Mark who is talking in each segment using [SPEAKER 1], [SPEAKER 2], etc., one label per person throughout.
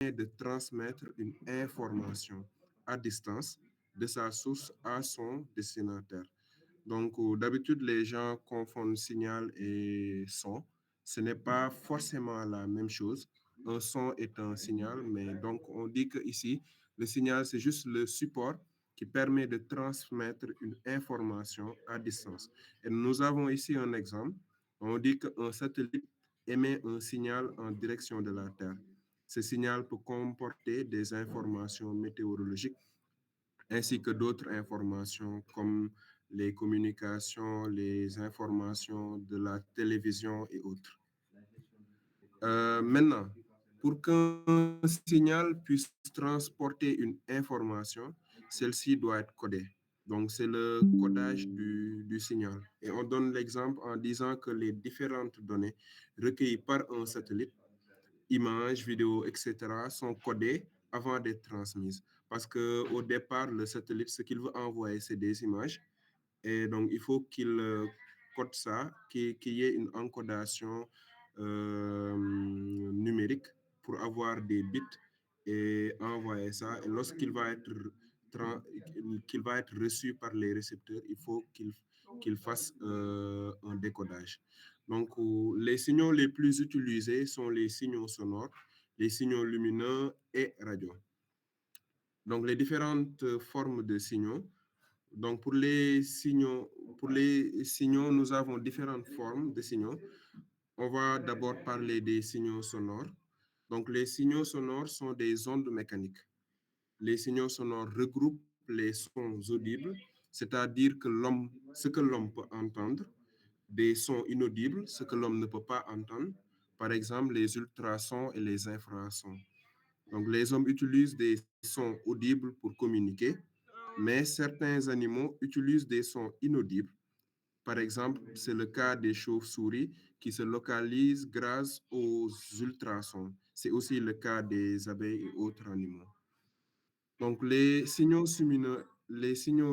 [SPEAKER 1] de transmettre une information à distance de sa source à son destinataire. Donc, d'habitude, les gens confondent signal et son. Ce n'est pas forcément la même chose. Un son est un signal, mais donc on dit que ici, le signal, c'est juste le support qui permet de transmettre une information à distance. Et nous avons ici un exemple. On dit qu'un satellite émet un signal en direction de la Terre. Ce signal peut comporter des informations météorologiques ainsi que d'autres informations comme les communications, les informations de la télévision et autres. Maintenant, pour qu'un signal puisse transporter une information, celle-ci doit être codée. Donc, c'est le codage du signal. Et on donne l'exemple en disant que les différentes données recueillies par un satellite, images, vidéos, etc., sont codées avant d'être transmises. Parce qu'au départ, le satellite, ce qu'il veut envoyer, c'est des images. Et donc, il faut qu'il code ça, qu'il y ait une encodation numérique pour avoir des bits et envoyer ça. Et lorsqu'il va être, qu'il va être reçu par les récepteurs, il faut qu'il fasse un décodage. Donc, les signaux les plus utilisés sont les signaux sonores, les signaux lumineux et radio. Donc, les différentes formes de signaux. Donc, pour les signaux, nous avons différentes formes de signaux. On va d'abord parler des signaux sonores. Donc, les signaux sonores sont des ondes mécaniques. Les signaux sonores regroupent les sons audibles, c'est-à-dire ce que l'homme peut entendre, des sons inaudibles, ce que l'homme ne peut pas entendre, par exemple les ultrasons et les infrasons. Donc, les hommes utilisent des sons audibles pour communiquer, mais certains animaux utilisent des sons inaudibles. Par exemple, c'est le cas des chauves-souris qui se localisent grâce aux ultrasons. C'est aussi le cas des abeilles et autres animaux. Donc, les signaux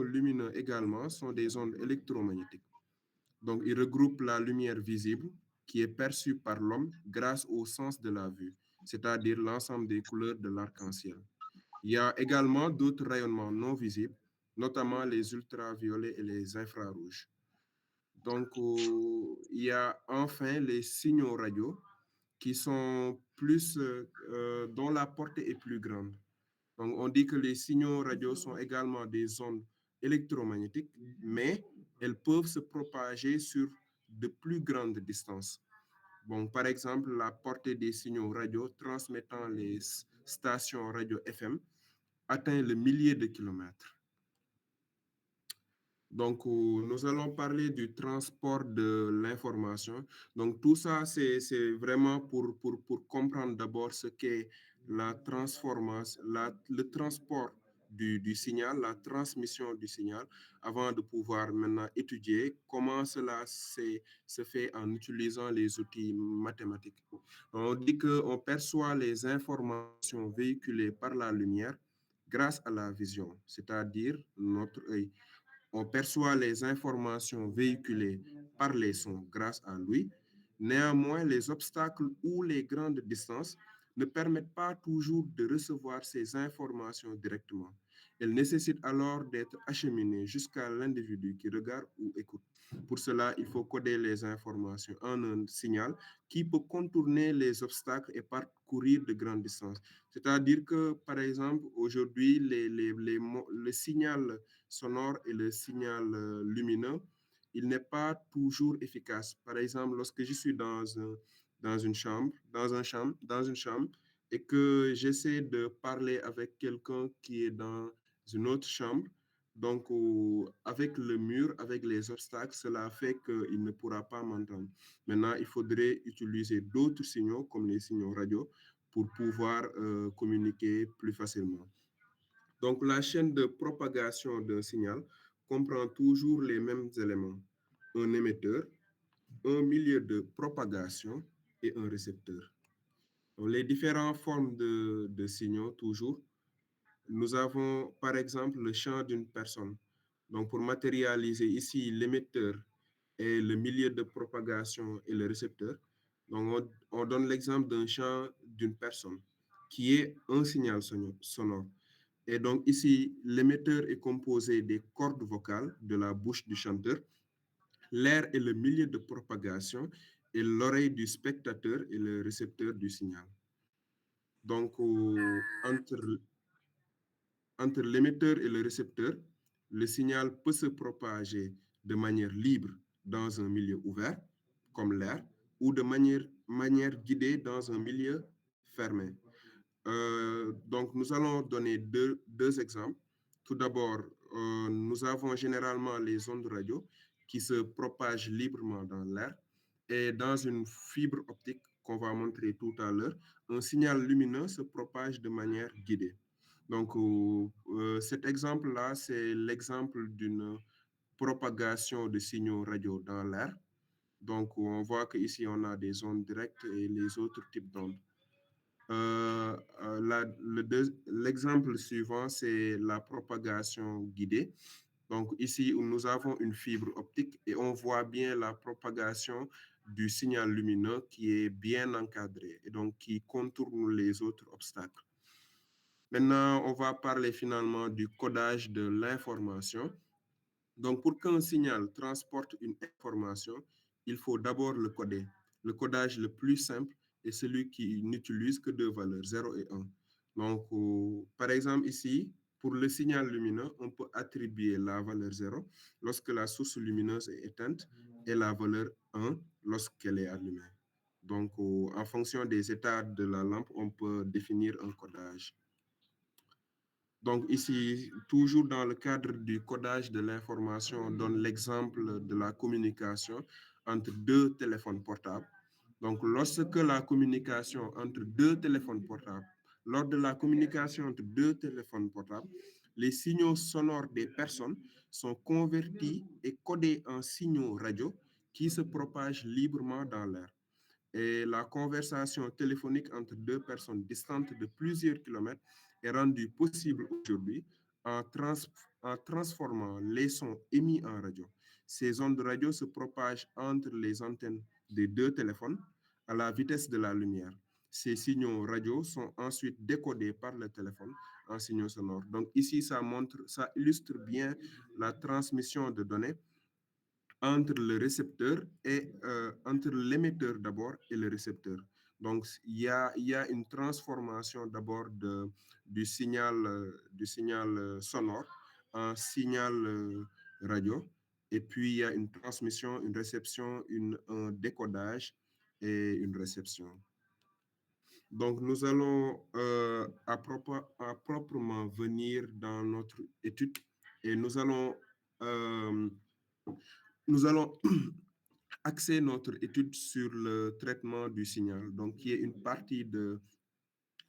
[SPEAKER 1] lumineux également sont des ondes électromagnétiques. Donc, ils regroupent la lumière visible qui est perçue par l'homme grâce au sens de la vue, c'est-à-dire l'ensemble des couleurs de l'arc-en-ciel. Il y a également d'autres rayonnements non visibles, notamment les ultraviolets et les infrarouges. Donc, il y a enfin les signaux radio qui sont dont la portée est plus grande. Donc, on dit que les signaux radio sont également des ondes électromagnétiques, mais elles peuvent se propager sur de plus grandes distances. Bon, par exemple, la portée des signaux radio transmettant les stations radio FM atteint le millier de kilomètres. Donc, nous allons parler du transport de l'information. Donc, tout ça, c'est vraiment pour comprendre d'abord ce qu'est la transformation, le transport du signal, la transmission du signal, avant de pouvoir maintenant étudier comment cela se fait en utilisant les outils mathématiques. On dit qu'on perçoit les informations véhiculées par la lumière grâce à la vision, c'est-à-dire notre œil. On perçoit les informations véhiculées par les sons grâce à lui. Néanmoins, les obstacles ou les grandes distances ne permettent pas toujours de recevoir ces informations directement. Elles nécessitent alors d'être acheminées jusqu'à l'individu qui regarde ou écoute. Pour cela, il faut coder les informations en un signal qui peut contourner les obstacles et parcourir de grandes distances. C'est-à-dire que, par exemple, aujourd'hui, le signal sonore et le signal lumineux, il n'est pas toujours efficace. Par exemple, lorsque je suis dans une chambre, dans une chambre, et que j'essaie de parler avec quelqu'un qui est dans une autre chambre, donc avec le mur, avec les obstacles, cela fait qu'il ne pourra pas m'entendre. Maintenant, il faudrait utiliser d'autres signaux, comme les signaux radio, pour pouvoir communiquer plus facilement. Donc, la chaîne de propagation d'un signal comprend toujours les mêmes éléments. Un émetteur, un milieu de propagation et un récepteur. Donc, les différentes formes de signaux, toujours. Nous avons, par exemple, le champ d'une personne. Donc, pour matérialiser ici l'émetteur et le milieu de propagation et le récepteur, donc on donne l'exemple d'un champ d'une personne qui est un signal sonore. Et donc ici, l'émetteur est composé des cordes vocales de la bouche du chanteur. L'air est le milieu de propagation et l'oreille du spectateur est le récepteur du signal. Donc, entre l'émetteur et le récepteur, le signal peut se propager de manière libre dans un milieu ouvert, comme l'air, ou de manière guidée dans un milieu fermé. Donc, nous allons donner deux exemples. Tout d'abord, nous avons généralement les ondes radio qui se propagent librement dans l'air et dans une fibre optique qu'on va montrer tout à l'heure, un signal lumineux se propage de manière guidée. Donc, cet exemple-là, c'est l'exemple d'une propagation de signaux radio dans l'air. Donc, on voit qu'ici, on a des ondes directes et les autres types d'ondes. L'exemple suivant, c'est la propagation guidée. Donc ici, nous avons une fibre optique et on voit bien la propagation du signal lumineux qui est bien encadré et donc qui contourne les autres obstacles. Maintenant, on va parler finalement du codage de l'information. Donc, pour qu'un signal transporte une information, il faut d'abord le coder. Le codage le plus simple est celui qui n'utilise que deux valeurs, 0 et 1. Donc, par exemple, ici, pour le signal lumineux, on peut attribuer la valeur 0 lorsque la source lumineuse est éteinte et la valeur 1 lorsqu'elle est allumée. Donc, en fonction des états de la lampe, on peut définir un codage. Donc ici, toujours dans le cadre du codage de l'information, on donne l'exemple de la communication entre deux téléphones portables. Donc lorsque la communication entre deux téléphones portables, lors de la communication entre deux téléphones portables, les signaux sonores des personnes sont convertis et codés en signaux radio qui se propagent librement dans l'air. Et la conversation téléphonique entre deux personnes distantes de plusieurs kilomètres est rendue possible aujourd'hui en transformant les sons émis en radio. Ces ondes radio se propagent entre les antennes des deux téléphones à la vitesse de la lumière. Ces signaux radio sont ensuite décodés par le téléphone en signaux sonores. Donc ici, ça illustre bien la transmission de données entre le récepteur et entre l'émetteur d'abord et le récepteur. Donc, il y a une transformation d'abord du signal sonore en signal radio. Et puis, il y a une transmission, une réception, un décodage et une réception. Donc, nous allons à proprement venir dans notre étude et euh, nous allons axer notre étude sur le traitement du signal, donc qui est une partie de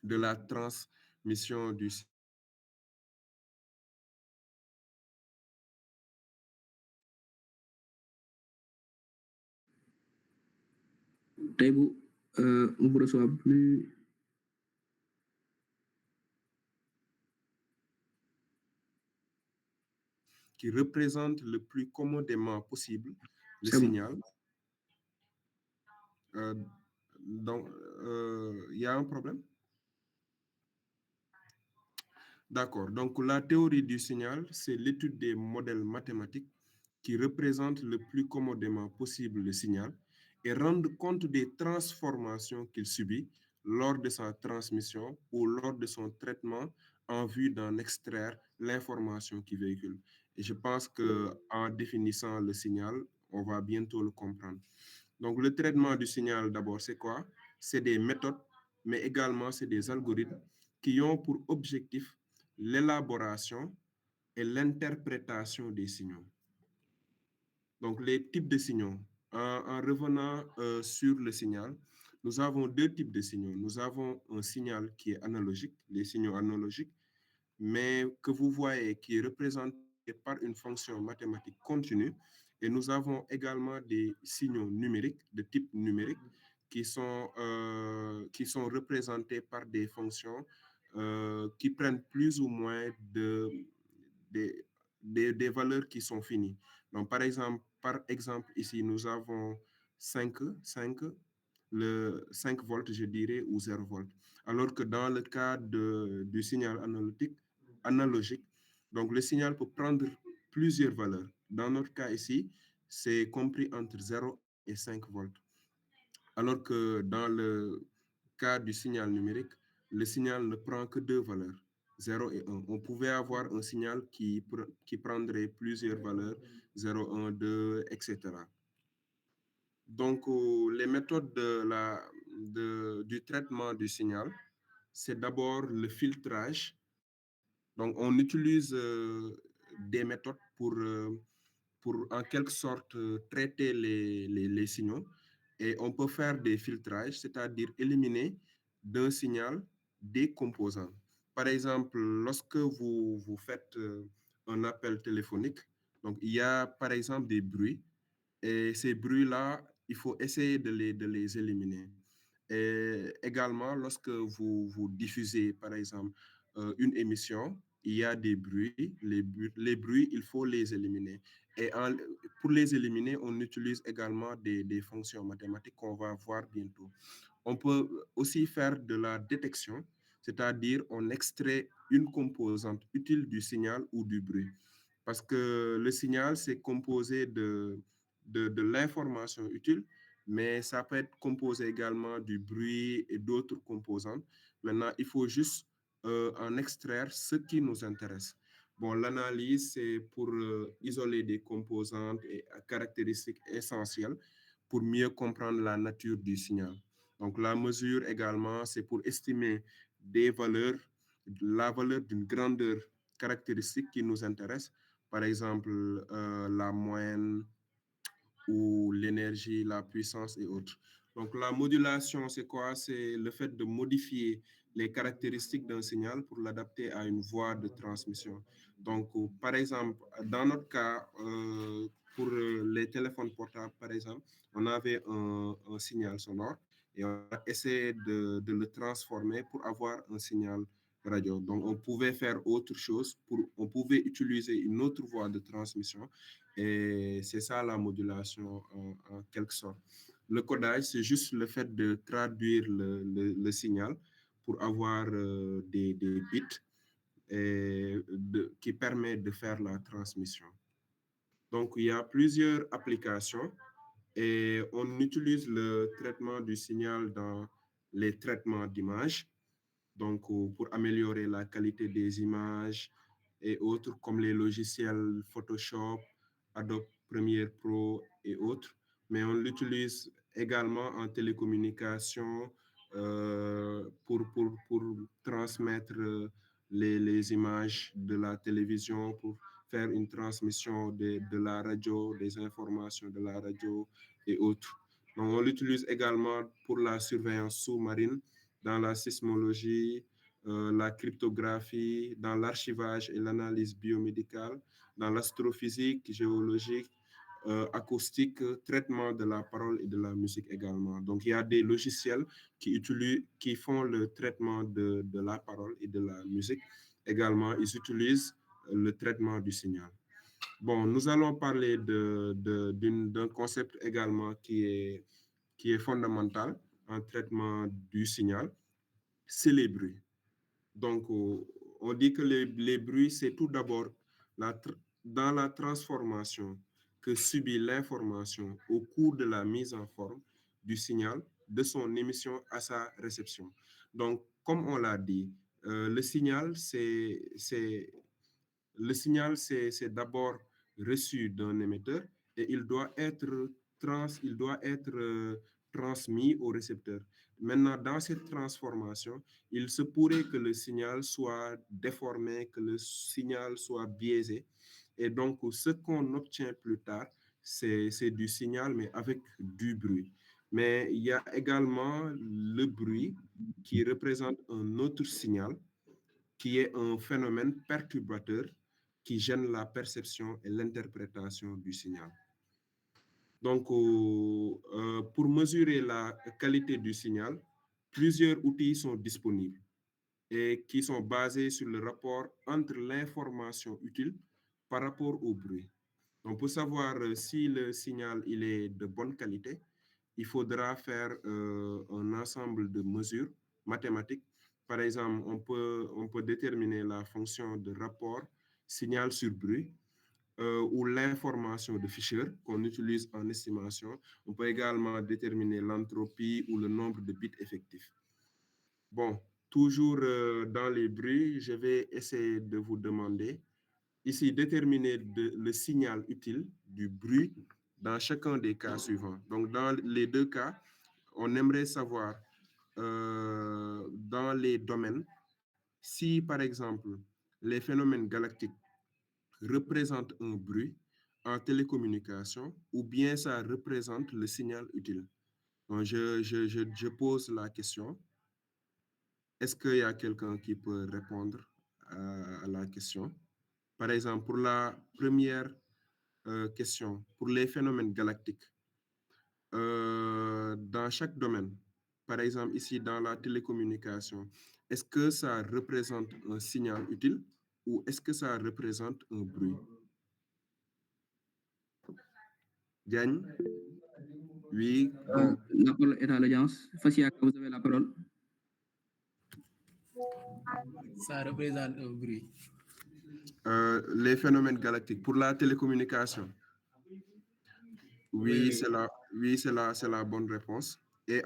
[SPEAKER 1] la transmission du signal.
[SPEAKER 2] tey bu on vous reçoit plus
[SPEAKER 1] qui représente le plus commodément possible le signal. Donc, il y a un problème? D'accord. Donc, la théorie du signal, c'est l'étude des modèles mathématiques qui représentent le plus commodément possible le signal et rendent compte des transformations qu'il subit lors de sa transmission ou lors de son traitement en vue d'en extraire l'information qu'il véhicule. Et je pense qu'en définissant le signal, on va bientôt le comprendre. Donc, le traitement du signal, d'abord, c'est quoi? C'est des méthodes, mais également, c'est des algorithmes qui ont pour objectif l'élaboration et l'interprétation des signaux. Donc, les types de signaux. En revenant sur le signal, nous avons deux types de signaux. Nous avons un signal qui est analogique, les signaux analogiques, mais que vous voyez qui est représenté par une fonction mathématique continue. Et nous avons également des signaux numériques, de type numérique, qui sont représentés par des fonctions qui prennent plus ou moins des, des valeurs qui sont finies. Donc, par exemple, ici, nous avons 5, le 5 volts, je dirais, ou 0 volts. Alors que dans le cas du signal analogique, donc le signal peut prendre plusieurs valeurs. Dans notre cas ici, c'est compris entre 0 et 5 volts. Alors que dans le cas du signal numérique, le signal ne prend que deux valeurs, 0 et 1. On pouvait avoir un signal qui prendrait plusieurs valeurs, 0, 1, 2, etc. Donc, les méthodes du traitement du signal, c'est d'abord le filtrage. Donc, on utilise des méthodes pour en quelque sorte traiter les signaux. Et on peut faire des filtrages, c'est-à-dire éliminer d'un signal des composants. Par exemple, lorsque vous faites un appel téléphonique, donc il y a par exemple des bruits, et ces bruits-là, il faut essayer de les éliminer. Et également, lorsque vous diffusez, par exemple, une émission, il y a des bruits. Les bruits, il faut les éliminer. Et pour les éliminer, on utilise également des fonctions mathématiques qu'on va voir bientôt. On peut aussi faire de la détection, c'est-à-dire on extrait une composante utile du signal ou du bruit. Parce que le signal, c'est composé de l'information utile, mais ça peut être composé également du bruit et d'autres composantes. Maintenant, il faut juste en extraire ce qui nous intéresse. Bon, l'analyse, c'est pour isoler des composantes et caractéristiques essentielles pour mieux comprendre la nature du signal. Donc, la mesure également, c'est pour estimer des valeurs, la valeur d'une grandeur caractéristique qui nous intéresse, par exemple la moyenne ou l'énergie, la puissance et autres. Donc la modulation, c'est quoi? C'est le fait de modifier les caractéristiques d'un signal pour l'adapter à une voie de transmission. Donc par exemple, dans notre cas, pour les téléphones portables, par exemple, on avait un signal sonore et on a essayé de le transformer pour avoir un signal radio. Donc, on pouvait faire autre chose, on pouvait utiliser une autre voie de transmission et c'est ça la modulation en quelque sorte. Le codage, c'est juste le fait de traduire le signal pour avoir des bits qui permettent de faire la transmission. Donc, il y a plusieurs applications et on utilise le traitement du signal dans les traitements d'images, donc pour améliorer la qualité des images et autres comme les logiciels Photoshop, Adobe Premiere Pro et autres. Mais on l'utilise également en télécommunication pour transmettre les images de la télévision, pour faire une transmission de la radio, des informations de la radio et autres. Donc, on l'utilise également pour la surveillance sous-marine, dans la sismologie, la cryptographie, dans l'archivage et l'analyse biomédicale, dans l'astrophysique, géologique, acoustique, traitement de la parole et de la musique également. Donc, il y a des logiciels qui font le traitement de la parole et de la musique. Également, ils utilisent le traitement du signal. Bon, nous allons parler d'un concept également qui est fondamental en traitement du signal, c'est les bruits. Donc, on dit que les bruits, c'est tout d'abord dans la transformation que subit l'information au cours de la mise en forme du signal, de son émission à sa réception. Donc, comme on l'a dit, le signal, c'est d'abord reçu d'un émetteur et il doit être transmis au récepteur. Maintenant, dans cette transformation, il se pourrait que le signal soit déformé, que le signal soit biaisé. Et donc, ce qu'on obtient plus tard, c'est du signal, mais avec du bruit. Mais il y a également le bruit qui représente un autre signal, qui est un phénomène perturbateur qui gêne la perception et l'interprétation du signal. Donc, pour mesurer la qualité du signal, plusieurs outils sont disponibles et qui sont basés sur le rapport entre l'information utile par rapport au bruit. Donc, pour savoir si le signal il est de bonne qualité, il faudra faire un ensemble de mesures mathématiques. Par exemple, on peut déterminer la fonction de rapport signal sur bruit ou l'information de Fisher qu'on utilise en estimation. On peut également déterminer l'entropie ou le nombre de bits effectifs. Bon, toujours dans les bruits, je vais essayer de vous demander ici déterminer le signal utile du bruit dans chacun des cas suivants. Donc, dans les deux cas, on aimerait savoir dans les domaines si, par exemple, les phénomènes galactiques représentent un bruit en télécommunication ou bien ça représente le signal utile. Donc, je pose la question. Est-ce qu'il y a quelqu'un qui peut répondre à la question? Par exemple, pour la première question, pour les phénomènes galactiques, dans chaque domaine, par exemple ici dans la télécommunication, est-ce que ça représente un signal utile ou est-ce que ça représente un bruit? Diagne? Oui, bon.
[SPEAKER 2] La parole est à l'audience. Fasiaka, vous avez la parole.
[SPEAKER 3] Ça représente un bruit.
[SPEAKER 1] Les phénomènes galactiques pour la télécommunication. Oui, c'est la bonne réponse. Et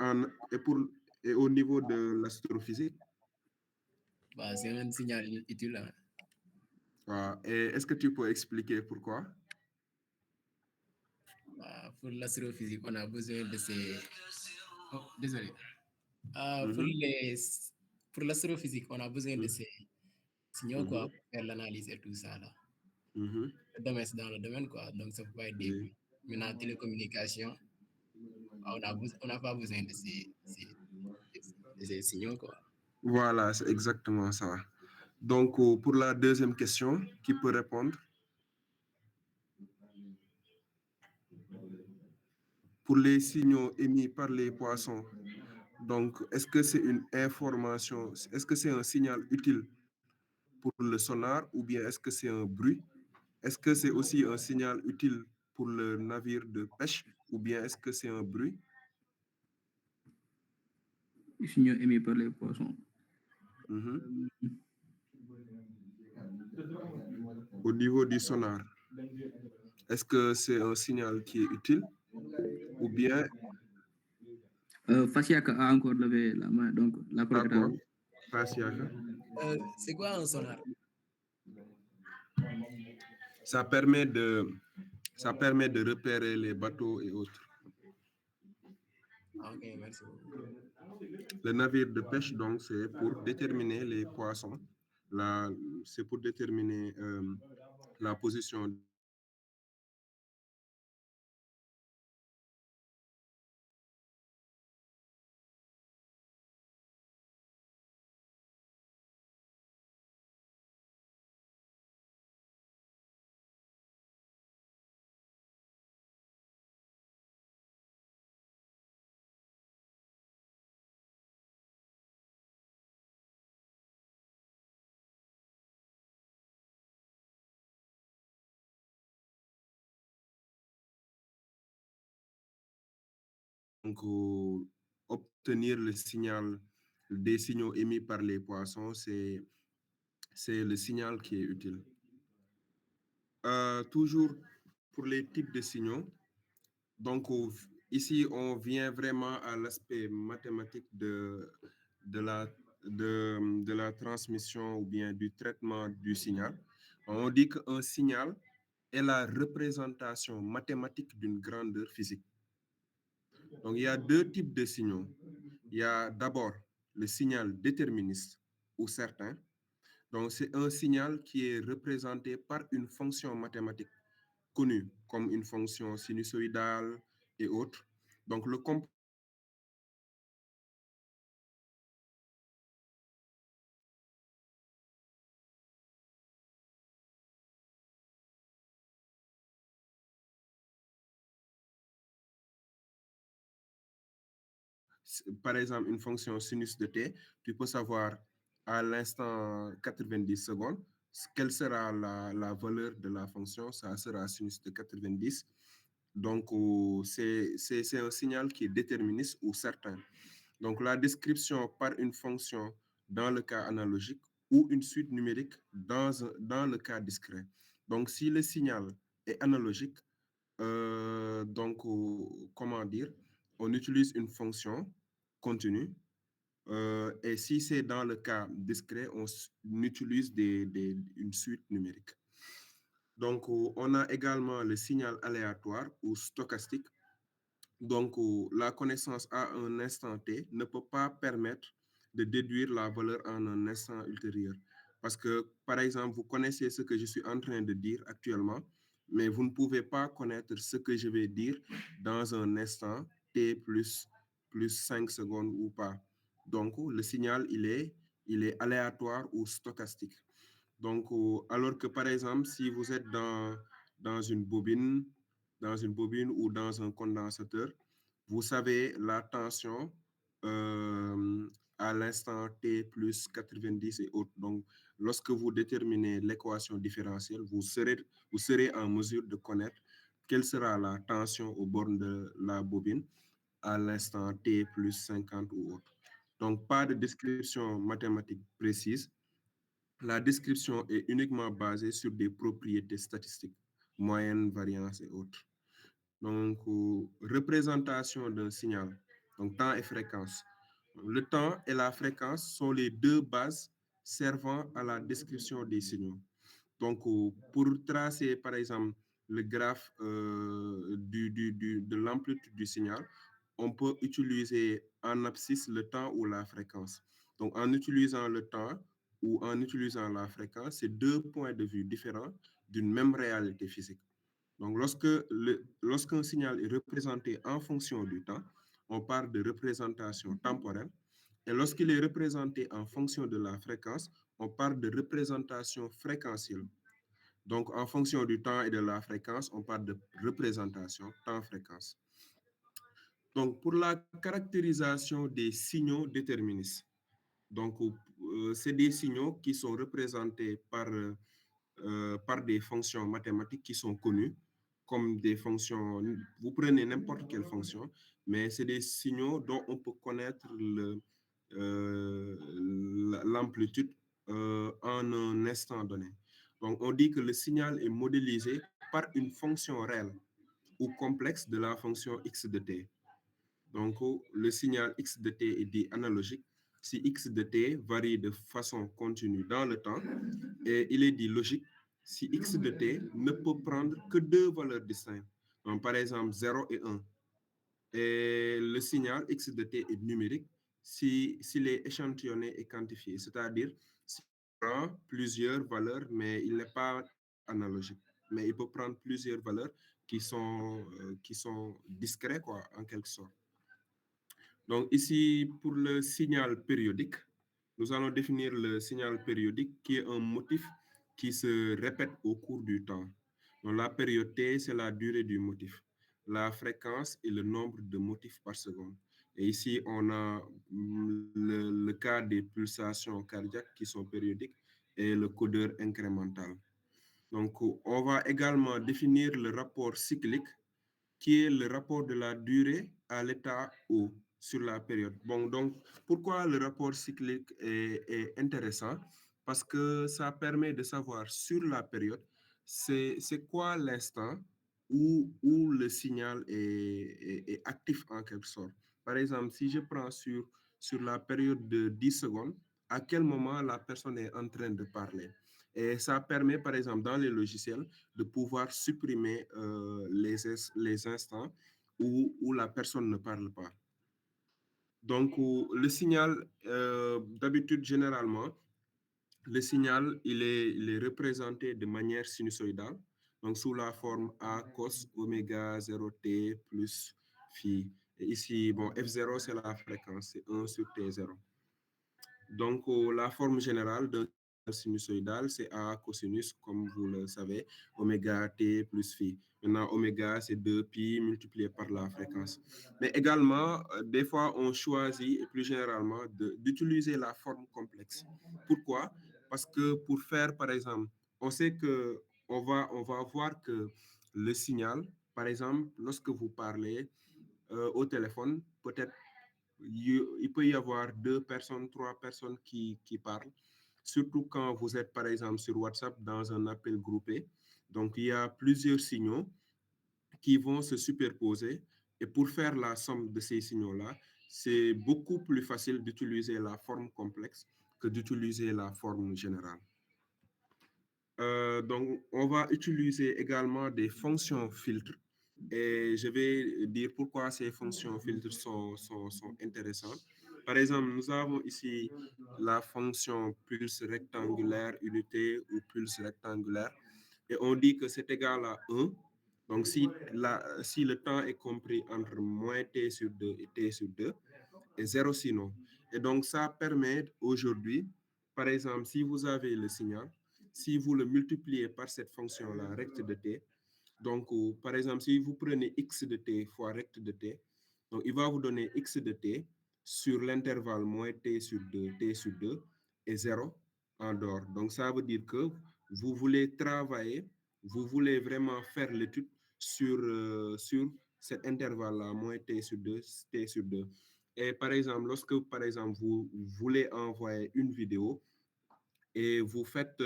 [SPEAKER 1] au niveau de l'astrophysique?
[SPEAKER 3] Bah, c'est un signal utile. Hein.
[SPEAKER 1] Et est-ce que tu peux expliquer pourquoi?
[SPEAKER 3] Bah, pour l'astrophysique, on a besoin de ces... Oh, désolé. Pour l'astrophysique, on a besoin de ces signaux quoi, pour faire l'analyse et tout ça. Là. Le domaine, c'est dans le domaine, quoi. Donc, ça peut pas être des bruits. Maintenant, télécommunication, on n'a pas besoin de ces signaux, quoi.
[SPEAKER 1] Voilà, c'est exactement ça. Donc, pour la deuxième question, qui peut répondre? Pour les signaux émis par les poissons, donc, est-ce que c'est une information, est-ce que c'est un signal utile pour le sonar ou bien est-ce que c'est un bruit? Est-ce que c'est aussi un signal utile pour le navire de pêche ou bien est-ce que c'est un bruit?
[SPEAKER 2] Signaux émis par les poissons.
[SPEAKER 1] Au niveau du sonar, est-ce que c'est un signal qui est utile ou bien...
[SPEAKER 2] Fasiaka a encore levé la main, donc la parole est à vous.
[SPEAKER 1] Fasiaka.
[SPEAKER 3] C'est quoi un sonar?
[SPEAKER 1] Ça permet de repérer les bateaux et autres.
[SPEAKER 3] Ok, merci beaucoup.
[SPEAKER 1] Le navire de pêche, donc, c'est pour déterminer les poissons. C'est pour déterminer la position. Donc, obtenir le signal, des signaux émis par les poissons, c'est le signal qui est utile. Toujours pour les types de signaux, donc ici, on vient vraiment à l'aspect mathématique de la transmission ou bien du traitement du signal. On dit qu'un signal est la représentation mathématique d'une grandeur physique. Donc, il y a deux types de signaux. Il y a d'abord le signal déterministe ou certain. Donc, c'est un signal qui est représenté par une fonction mathématique connue comme une fonction sinusoïdale et autres. Donc, par exemple, une fonction sinus de t, tu peux savoir à l'instant 90 secondes quelle sera la valeur de la fonction, ça sera sinus de 90. Donc, c'est un signal qui est déterministe ou certain. Donc, la description par une fonction dans le cas analogique ou une suite numérique dans le cas discret. Donc, si le signal est analogique, donc, comment dire, on utilise une fonction continue. Et si c'est dans le cas discret, on utilise une suite numérique. Donc, on a également le signal aléatoire ou stochastique. Donc, la connaissance à un instant T ne peut pas permettre de déduire la valeur en un instant ultérieur. Parce que, par exemple, vous connaissez ce que je suis en train de dire actuellement, mais vous ne pouvez pas connaître ce que je vais dire dans un instant T plus 5 secondes ou pas. Donc, le signal, il est aléatoire ou stochastique. Donc, alors que par exemple, si vous êtes dans une bobine ou dans un condensateur, vous savez la tension à l'instant T plus 90 et autres. Donc, lorsque vous déterminez l'équation différentielle, vous serez en mesure de connaître quelle sera la tension au bord de la bobine à l'instant T plus 50 ou autre. Donc, pas de description mathématique précise. La description est uniquement basée sur des propriétés statistiques, moyenne, variance et autres. Donc, représentation d'un signal, donc temps et fréquence. Le temps et la fréquence sont les deux bases servant à la description des signaux. Donc, pour tracer, par exemple, le graphe de l'amplitude du signal, on peut utiliser en abscisse le temps ou la fréquence. Donc, en utilisant le temps ou en utilisant la fréquence, c'est deux points de vue différents d'une même réalité physique. Donc, lorsqu'un signal est représenté en fonction du temps, on parle de représentation temporelle. Et lorsqu'il est représenté en fonction de la fréquence, on parle de représentation fréquentielle. Donc, en fonction du temps et de la fréquence, on parle de représentation temps-fréquence. Donc, pour la caractérisation des signaux déterministes, donc, c'est des signaux qui sont représentés par des fonctions mathématiques qui sont connues, comme des fonctions, vous prenez n'importe quelle fonction, mais c'est des signaux dont on peut connaître l'amplitude en un instant donné. Donc, on dit que le signal est modélisé par une fonction réelle ou complexe de la fonction x de t. Donc, le signal x de t est dit analogique si x de t varie de façon continue dans le temps, et il est dit logique si x de t ne peut prendre que deux valeurs distinctes. Donc, par exemple, 0 et 1. Et le signal x de t est numérique s'il est échantillonné et quantifié, c'est-à-dire s'il prend plusieurs valeurs, mais il n'est pas analogique. Mais il peut prendre plusieurs valeurs qui sont discrètes, quoi, en quelque sorte. Donc ici, pour le signal périodique, nous allons définir le signal périodique qui est un motif qui se répète au cours du temps. Donc la période T, c'est la durée du motif. La fréquence est le nombre de motifs par seconde. Et ici, on a le cas des pulsations cardiaques qui sont périodiques et le codeur incrémental. Donc, on va également définir le rapport cyclique qui est le rapport de la durée à l'état O sur la période. Bon, donc, pourquoi le rapport cyclique est intéressant? Parce que ça permet de savoir sur la période, c'est quoi l'instant où le signal est actif en quelque sorte. Par exemple, si je prends sur la période de 10 secondes, à quel moment la personne est en train de parler. Et ça permet, par exemple, dans les logiciels, de pouvoir supprimer les instants où la personne ne parle pas. Donc, le signal, d'habitude, généralement, le signal, il est représenté de manière sinusoïdale, donc sous la forme A cos oméga 0t plus phi. Et ici, bon, F0, c'est la fréquence, c'est 1 sur T0. Donc, la forme générale d'un sinusoïdal, c'est A cosinus, comme vous le savez, oméga t plus phi. Maintenant, oméga, c'est 2pi multiplié par la fréquence. Mais également, des fois, on choisit, et plus généralement, d'utiliser la forme complexe. Pourquoi? Parce que pour faire, par exemple, on sait que on va voir que le signal, par exemple, lorsque vous parlez au téléphone, peut-être il peut y avoir 2 personnes, 3 personnes qui parlent, surtout quand vous êtes, par exemple, sur WhatsApp dans un appel groupé. Donc, il y a plusieurs signaux qui vont se superposer. Et pour faire la somme de ces signaux-là, c'est beaucoup plus facile d'utiliser la forme complexe que d'utiliser la forme générale. Donc, on va utiliser également des fonctions filtres. Et je vais dire pourquoi ces fonctions filtres sont intéressantes. Par exemple, nous avons ici la fonction pulse rectangulaire unité ou pulse rectangulaire. Et on dit que c'est égal à 1. Donc, si le temps est compris entre moins t sur 2 et t sur 2, et 0 sinon. Et donc, ça permet aujourd'hui, par exemple, si vous avez le signal, si vous le multipliez par cette fonction-là, recte de t, donc, par exemple, si vous prenez x de t fois recte de t, donc il va vous donner x de t sur l'intervalle moins t sur 2 et 0 en dehors. Donc, ça veut dire que vous voulez travailler, vous voulez vraiment faire l'étude sur cet intervalle-là, moins t sur 2, t sur 2. Et par exemple, lorsque, par exemple, vous voulez envoyer une vidéo et vous faites,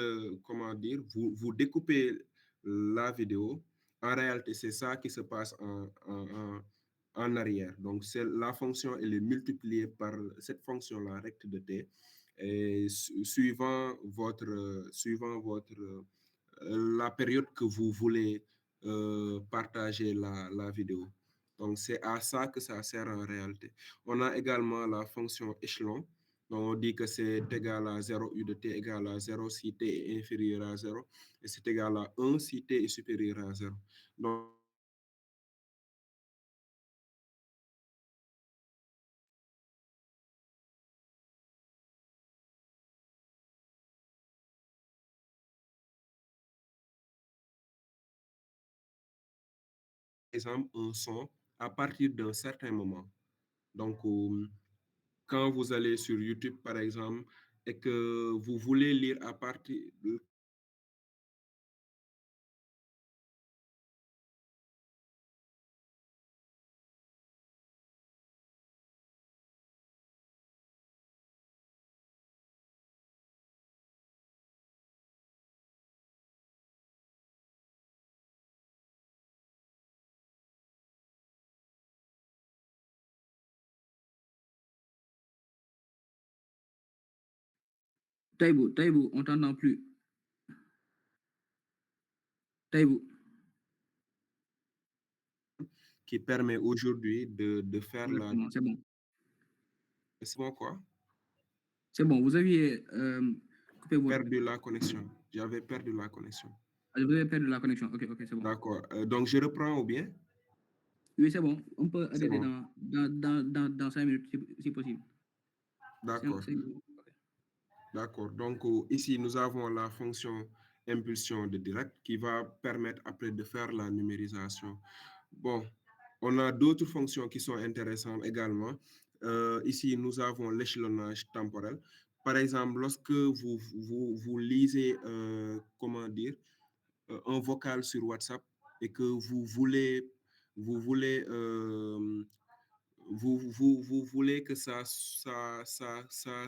[SPEAKER 1] comment dire, vous découpez la vidéo, en réalité, c'est ça qui se passe en arrière. Donc, la fonction, elle est multipliée par cette fonction-là, recte de t, et suivant la période que vous voulez partager la vidéo. Donc, c'est à ça que ça sert en réalité. On a également la fonction échelon. Donc, on dit que c'est égal à 0, u de t égale à 0 si t est inférieur à 0, et c'est égal à 1 si t est supérieur à 0. Donc, exemple, un son à partir d'un certain moment. Donc, quand vous allez sur YouTube, par exemple, et que vous voulez lire à partir de
[SPEAKER 2] Taïbou, on t'entend plus. Taïbou.
[SPEAKER 1] Qui permet aujourd'hui de faire
[SPEAKER 2] Exactement, c'est bon.
[SPEAKER 1] C'est bon quoi?
[SPEAKER 2] C'est bon, vous aviez coupé votre...
[SPEAKER 1] Perdu la connexion. J'avais perdu la connexion.
[SPEAKER 2] Vous avez perdu la connexion. Ok, c'est bon.
[SPEAKER 1] D'accord. Donc, je reprends ou bien?
[SPEAKER 2] Oui, c'est bon. On peut arrêter
[SPEAKER 1] bon.
[SPEAKER 2] dans 5 minutes si possible.
[SPEAKER 1] D'accord.
[SPEAKER 2] Okay.
[SPEAKER 1] D'accord. Donc, ici, nous avons la fonction impulsion de direct qui va permettre après de faire la numérisation. Bon, on a d'autres fonctions qui sont intéressantes également. Ici, nous avons l'échelonnage temporel. Par exemple, lorsque vous lisez, comment dire, un vocal sur WhatsApp et que vous voulez que ça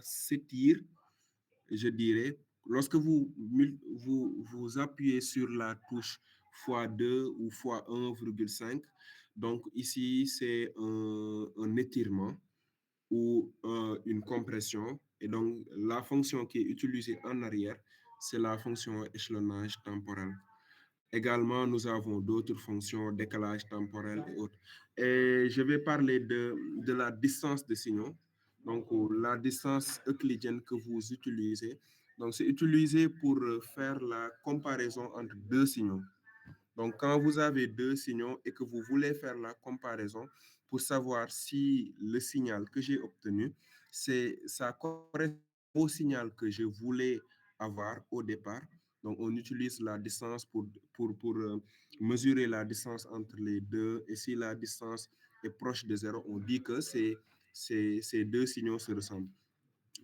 [SPEAKER 1] s'étire, je dirais, lorsque vous appuyez sur la touche x2 ou x1,5, donc ici, c'est un étirement ou une compression. Et donc, la fonction qui est utilisée en arrière, c'est la fonction échelonnage temporel. Également, nous avons d'autres fonctions, décalage temporel et autres. Et je vais parler de la distance de signaux. Donc, la distance euclidienne que vous utilisez. Donc, c'est utilisé pour faire la comparaison entre deux signaux. Donc, quand vous avez deux signaux et que vous voulez faire la comparaison pour savoir si le signal que j'ai obtenu, ça correspond au signal que je voulais avoir au départ. Donc, on utilise la distance pour mesurer la distance entre les deux. Et si la distance est proche de 0, on dit que ces deux signaux se ressemblent.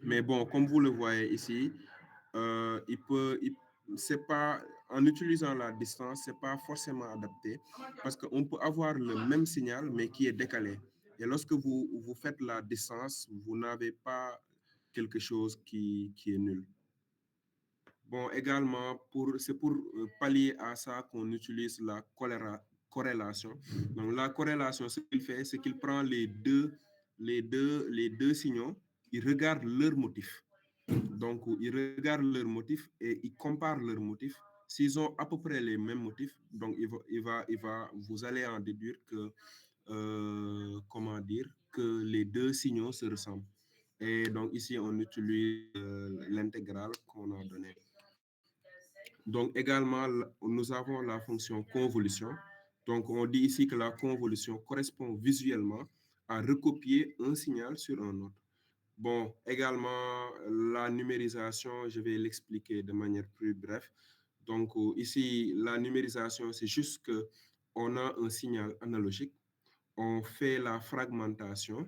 [SPEAKER 1] Mais bon, comme vous le voyez ici, c'est pas, en utilisant la distance, c'est pas forcément adapté parce qu'on peut avoir le même signal mais qui est décalé. Et lorsque vous faites la distance, vous n'avez pas quelque chose qui est nul. Bon, également, c'est pour pallier à ça qu'on utilise la corrélation. Donc, la corrélation, ce qu'il fait, c'est qu'il prend les deux signaux, il regarde leur motif. Donc, il regarde leur motif et il compare leurs motifs. S'ils ont à peu près les mêmes motifs, donc vous allez en déduire que, comment dire, que les deux signaux se ressemblent. Et donc, ici, on utilise l'intégrale qu'on a donnée. Donc, également, nous avons la fonction convolution. Donc, on dit ici que la convolution correspond visuellement à recopier un signal sur un autre. Bon, également, la numérisation, je vais l'expliquer de manière plus brève. Donc, ici, la numérisation, c'est juste qu'on a un signal analogique, on fait la fragmentation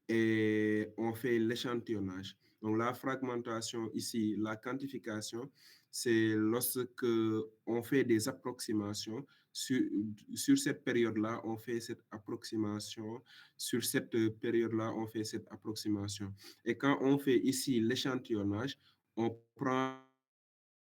[SPEAKER 1] et on fait l'échantillonnage. Donc, la fragmentation ici, la quantification, c'est lorsque on fait des approximations. Sur cette période-là, on fait cette approximation. Sur cette période-là, on fait cette approximation. Et quand on fait ici l'échantillonnage, on prend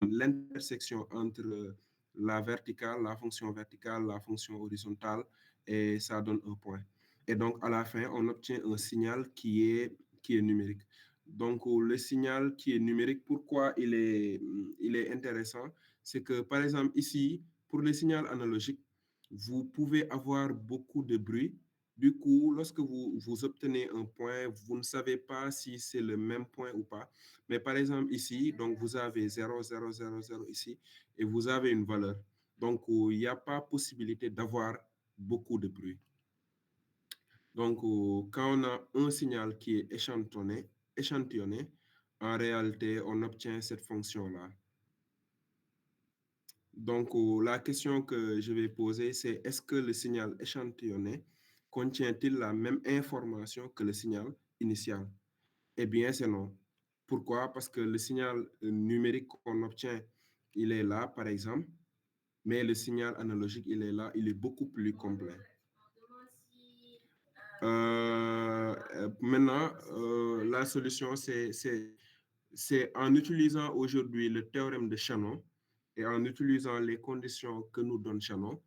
[SPEAKER 1] l'intersection entre la verticale, la fonction verticale, la fonction horizontale, et ça donne un point. Et donc, à la fin, on obtient un signal qui est numérique. Donc, le signal qui est numérique, pourquoi il est intéressant? C'est que, par exemple, ici, pour le signal analogique, vous pouvez avoir beaucoup de bruit. Du coup, lorsque vous obtenez un point, vous ne savez pas si c'est le même point ou pas. Mais par exemple, ici, donc vous avez 0, 0, 0, 0 ici, et vous avez une valeur. Donc, il n'y a pas possibilité d'avoir beaucoup de bruit. Donc, quand on a un signal qui est échantillonné, en réalité, on obtient cette fonction-là. Donc, la question que je vais poser, c'est est-ce que le signal échantillonné contient-il la même information que le signal initial? Eh bien, c'est non. Pourquoi? Parce que le signal numérique qu'on obtient, il est là, par exemple, mais le signal analogique, il est là, il est beaucoup plus complet. Maintenant, la solution, c'est en utilisant aujourd'hui le théorème de Shannon et en utilisant les conditions que nous donne Shannon,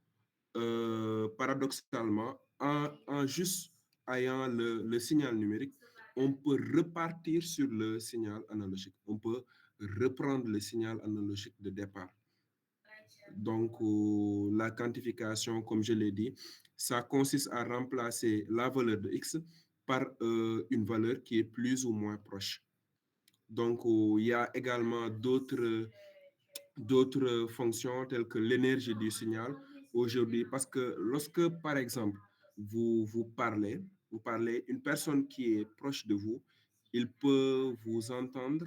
[SPEAKER 1] paradoxalement, en juste ayant le signal numérique, on peut repartir sur le signal analogique. On peut reprendre le signal analogique de départ. Donc, la quantification, comme je l'ai dit, ça consiste à remplacer la valeur de x par une valeur qui est plus ou moins proche. Donc, il y a également d'autres fonctions telles que l'énergie du signal aujourd'hui, parce que lorsque, par exemple, vous parlez, une personne qui est proche de vous, il peut vous entendre,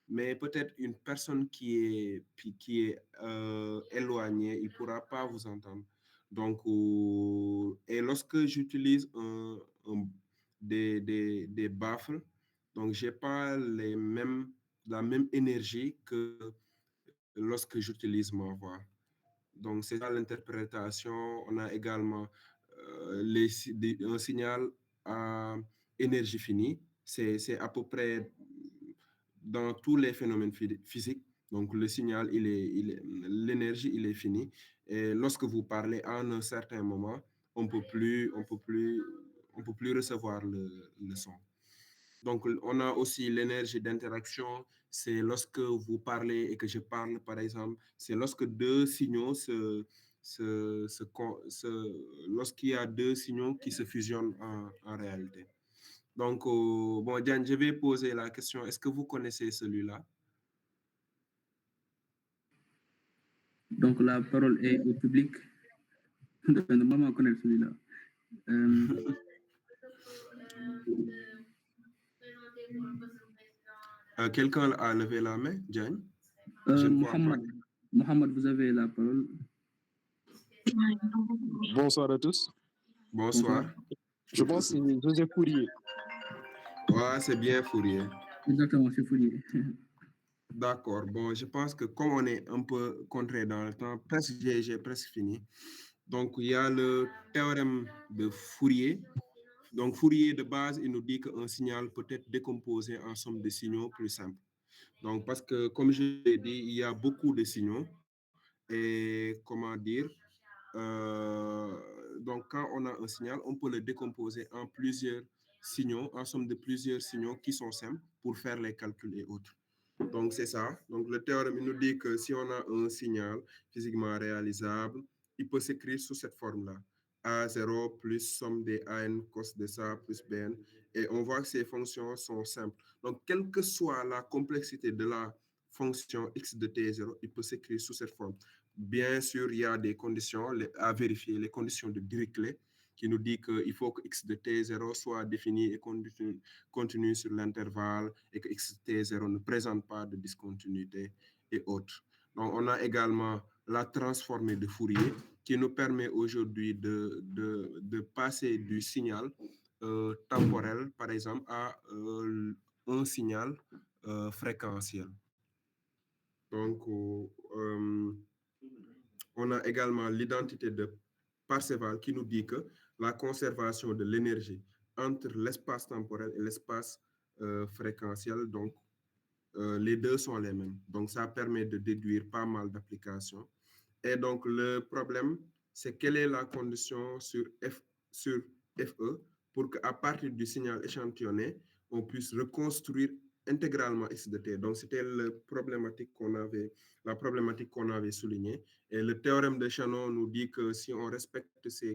[SPEAKER 1] mais peut-être une personne qui est éloignée, il ne pourra pas vous entendre. Donc, et lorsque j'utilise des baffles, donc je n'ai pas la même énergie que lorsque j'utilise ma voix. Donc, c'est ça l'interprétation. On a également un signal à énergie finie. C'est à peu près dans tous les phénomènes physiques. Donc, le signal, l'énergie, il est fini. Et lorsque vous parlez à un certain moment, on peut plus recevoir le son. Donc, on a aussi l'énergie d'interaction. C'est lorsque vous parlez et que je parle, par exemple. C'est lorsque deux signaux lorsqu'il y a deux signaux qui se fusionnent en réalité. Donc, bon, Diane, je vais poser la question. Est-ce que vous connaissez celui-là?
[SPEAKER 2] Donc, la parole est au public. Normalement, connaître celui-là.
[SPEAKER 1] Quelqu'un a levé la main, Diane?
[SPEAKER 2] Mohamed, vous avez la parole.
[SPEAKER 4] Bonsoir à tous.
[SPEAKER 1] Bonsoir.
[SPEAKER 4] Je pense que c'est Joseph Fourier.
[SPEAKER 1] Ouais, c'est bien Fourier.
[SPEAKER 2] Exactement, c'est Fourier.
[SPEAKER 1] D'accord. Bon, je pense que comme on est un peu contraint dans le temps, presque, j'ai presque fini. Donc, il y a le théorème de Fourier. Donc, Fourier, de base, il nous dit qu'un signal peut être décomposé en somme de signaux plus simples. Donc, parce que, comme je l'ai dit, il y a beaucoup de signaux. Et comment dire, donc quand on a un signal, on peut le décomposer en plusieurs signaux, en somme de plusieurs signaux qui sont simples pour faire les calculs et autres. Donc, c'est ça. Donc, le théorème il nous dit que si on a un signal physiquement réalisable, il peut s'écrire sous cette forme-là. A0 plus somme des AN cos de ça plus BN. Et on voit que ces fonctions sont simples. Donc, quelle que soit la complexité de la fonction x de t0, il peut s'écrire sous cette forme. Bien sûr, il y a des conditions à vérifier, les conditions de Dirichlet, qui nous dit qu'il faut que x de t0 soit défini et continue sur l'intervalle et que x de t0 ne présente pas de discontinuité et autres. Donc, on a également la transformée de Fourier qui nous permet aujourd'hui de passer du signal temporel, par exemple, à un signal fréquentiel. Donc, on a également l'identité de Parseval qui nous dit que la conservation de l'énergie entre l'espace temporel et l'espace fréquentiel, donc les deux sont les mêmes. Donc, ça permet de déduire pas mal d'applications. Et donc, le problème, c'est quelle est la condition sur FE pour qu'à partir du signal échantillonné, on puisse reconstruire intégralement x de t. Donc, c'était la problématique qu'on avait soulignée. Et le théorème de Shannon nous dit que si on respecte ces